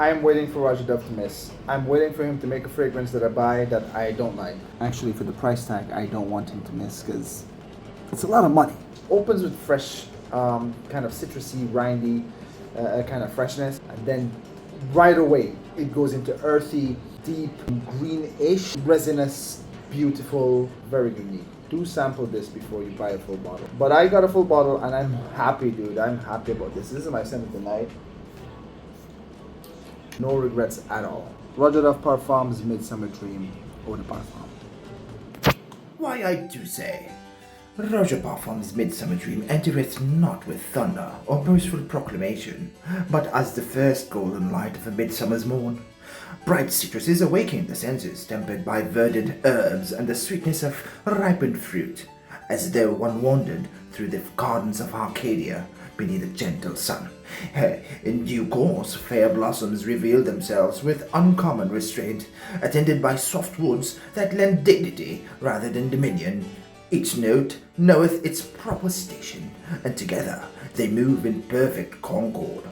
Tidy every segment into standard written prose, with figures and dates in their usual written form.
I'm waiting for Roja to miss. I'm waiting for him to make a fragrance that I buy that I don't like. Actually, for the price tag, I don't want him to miss because it's a lot of money. Opens with fresh, kind of citrusy, rindy, kind of freshness, and then right away it goes into earthy, deep, greenish, resinous, beautiful, very unique. Do sample this before you buy a full bottle. But I got a full bottle and I'm happy, dude. I'm happy about this. This is my scent of the night. No regrets at all. Roja Dove Parfum's Midsummer Dream Eau de Parfum. Why, I do say, Roja Parfum's Midsummer Dream entereth not with thunder or boastful proclamation, but as the first golden light of a midsummer's morn. Bright citruses awaken the senses, tempered by verdant herbs and the sweetness of ripened fruit, as though one wandered through the gardens of Arcadia beneath a gentle sun. In due course, fair blossoms reveal themselves with uncommon restraint, attended by soft woods that lend dignity rather than dominion. Each note knoweth its proper station, and together they move in perfect concord.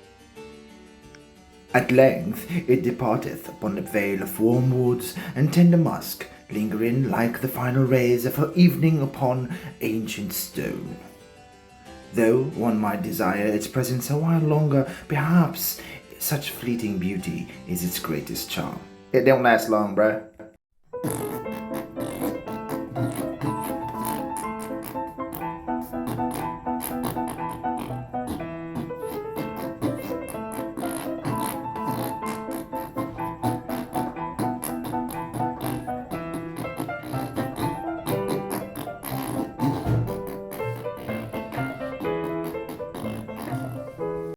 At length it departeth upon the vale of warm woods and tender musk, lingering like the final rays of her evening upon ancient stone. Though one might desire its presence a while longer, perhaps such fleeting beauty is its greatest charm. It don't last long, bruh.